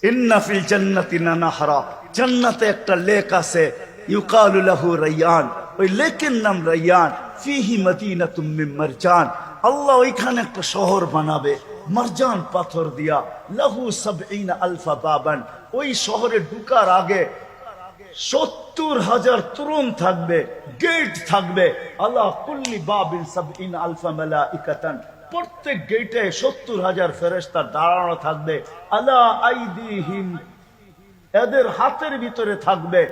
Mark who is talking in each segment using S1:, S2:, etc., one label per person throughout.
S1: ইন্না ফিল জান্নাতি নাহরা, জান্নাতে একটা লেক আছে, ইউকালু লাহু রায়্যান, ওই লেকের নাম রায়্যান। ফিহি মাদিনাতুম মিন মারজান, আল্লাহ ওইখানে একটা শহর বানাবে মারজান পাথর দিয়া। লাহু ৭০ আলফা বাবান, ওই শহরে ঢুকার আগে ৭০,০০০ তরুণ থাকবে, গেট থাকবে। আলা কুল্লি বাবিন ৭০ আলফা মালাইকাতান, প্রত্যেক গেটে ৭০,০০০ ফেরেশতা দাঁড়ানো থাকবে। আলা আইদিহিম, এদের হাতের ভিতরে থাকবে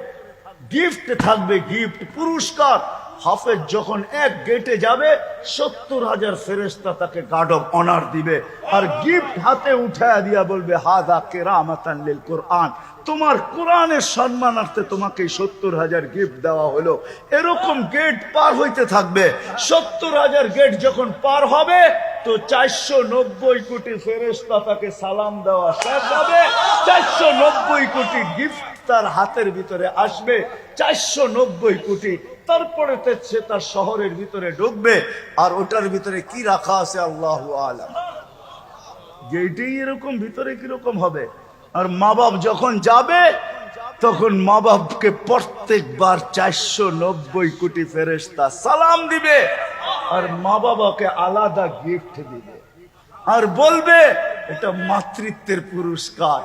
S1: গিফট, থাকবে গিফট, পুরস্কার। হাফেজ যখন এক গেটে যাবে ৭০,০০০ ফেরেশতা তাকে গার্ড অফ অনার দিবে, আর গিফট হাতে উঠায়া দিয়া বলবে হাযা কিরামাতান লিল কোরআন, তোমার কোরআনের সম্মানার্থে তোমাকে ৭০,০০০ গিফট দেওয়া হলো। এরকম গেট পার হইতে থাকবে। ৭০,০০০ গেট যখন পার হবে তো ৪৯০ কোটি ফেরেশতা তাকে সালাম দেওয়া শেষ হবে। ৪৯০ কোটি গিফট তার হাতের ভিতরে আসবে, ৪৯০ কোটি। তারপরে সে তার শহরের ভিতরে ঢুকবে, আর ওটার ভিতরে কি রাখা আছে আল্লাহু আলাম। গেটেই এরকম, ভিতরে কিরকম হবে। আর মা বাপ যখন যাবে তখন মা বাপকে প্রত্যেকবার ৪৯০ কোটি ফেরেশতা সালাম দিবে, আর মা বাবাকে আলাদা গিফট দিবে, আর বলবে এটা মাতৃত্বের পুরস্কার,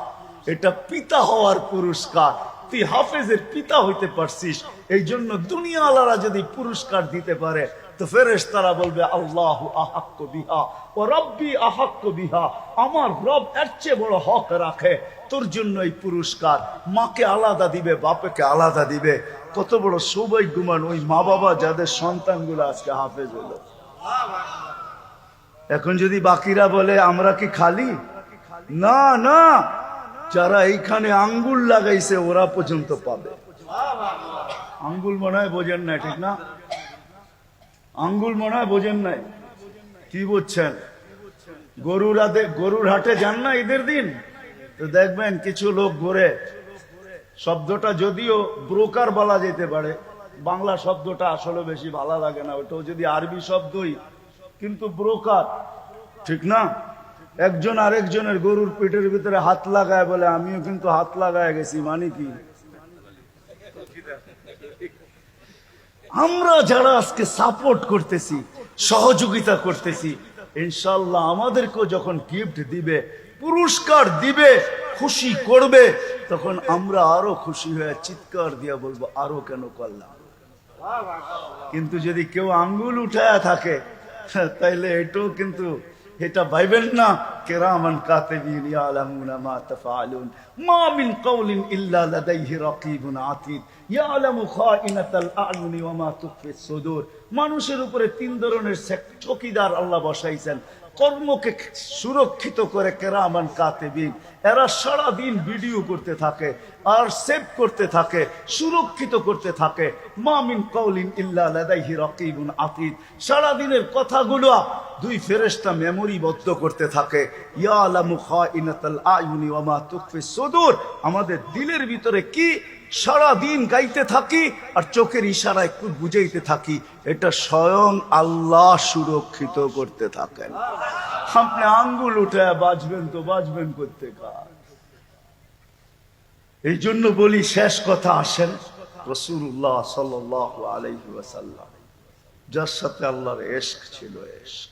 S1: এটা পিতা হওয়ার পুরস্কার, তুই হাফেজের পিতা হইতে পারছিস, এই জন্য দুনিয়া আলারা যদি পুরস্কার দিতে পারে তো ফেরেশতারা বলবে আল্লাহু আহাক্কু বিহা ও রব্বি আহাক্কু বিহা, আমার রব এর চেয়ে বড় হক রাখে, তোর জন্য এই পুরস্কার। মাকে আলাদা দিবে, বাপকে আলাদা দিবে। কত বড় সৌভাগ্যবান ওই মা বাবা যাদের সন্তানগুলো আজকে হাফেজ হলো। এখন যদি বাকিরা বলে আমরা কি খালি, না না, যারা এইখানে আঙ্গুল লাগাইছে ওরা পর্যন্ত পাবে। আঙ্গুল মনে হয় বোঝেন না, ঠিক না? আঙ্গুল মনে হয় বোঝেন নাই, কি বুঝছেন? গরুর হাটে যান না ঈদের দিন, তো দেখবেন কিছু লোক ঘুরে, শব্দটা যদিও ব্রোকার বলা যেতে পারে, বাংলা শব্দটা আসলে বেশি ভালো লাগে না, ওটাও যদি আরবি শব্দই, কিন্তু ব্রোকার, ঠিক না? একজন আরেকজনের গরুর পেটের ভিতরে হাত লাগায় বলে আমিও কিন্তু হাত লাগায় গেছি, মানে কি? আমরা যারা আজকে সাপোর্ট করতেছি, সহযোগিতা করতেছি, ইনশাআল্লাহ আমাদেরকেও যখন গিফট দিবে, পুরস্কার দিবে, খুশি করবে, তখন আমরা আরো খুশি হয়ে চিৎকার দিয়া বলবো আরো কেন করলাম। কিন্তু যদি কেউ আঙ্গুল উঠায়া থাকে তাইলে এটাও কিন্তু, এটা ভাইবেন না, কিরামান কাতিবিন ইয়ালামুনা মা তাফআলুন মা মিন কাওলিন ইল্লা লাদাইহি রাকিবুন আতীদ ইয়ালামু খাইনাতাল আ'য়ুনি ওয়া মা তুখফিস সুদূর। মানুষের উপরে তিন ধরনের চৌকিদার আল্লাহ বসাইছেন, কর্মকে সুরক্ষিত করে কিরামান কাতিবিন, এরা সারা দিন ভিডিও করতে থাকে আর সেভ করতে থাকে, সুরক্ষিত করতে থাকে। মা মিন কাওলিন ইল্লা লাদাইহি রাকিবুন আতীদ, সারা দিনের কথাগুলো দুই ফেরেশতা মেমোরিবদ্ধ করতে থাকে। ইয়ালামু খাইনাতাল আ'য়ুনি ওয়া মা তুখফিস সুদূর, আমাদের দিলের ভিতরে কি সারা দিন গাইতে থাকি আর চোখের ইশারায় একটু বুঝাইতে থাকি, এটা স্বয়ং আল্লাহ সুরক্ষিত করতে থাকেন। আপনি আঙ্গুল উঠে বাজবেন তো বাজবেন করতে কার। এই জন্য বলি, শেষ কথা আসেন, রাসূলুল্লাহ সাল্লাল্লাহু আলাইহি ওয়াসাল্লাম যার সাথে আল্লাহর ইশক ছিল, ইশক,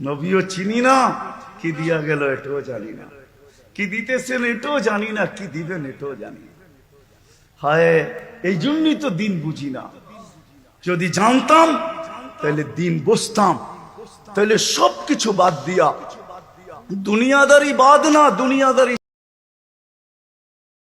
S1: নবীও চিনি না, কি দিয়া গেল এটাও জানি না, কি দিতেছেন এটাও জানি না, কি দিবেন এটাও জানি না। হায়, এই জন্যই তো দিন বুঝি না। যদি জানতাম তাহলে দিন বুঝতাম, তাহলে সবকিছু বাদ দিয়া, দুনিয়াদারি বাদ না, দুনিয়াদারি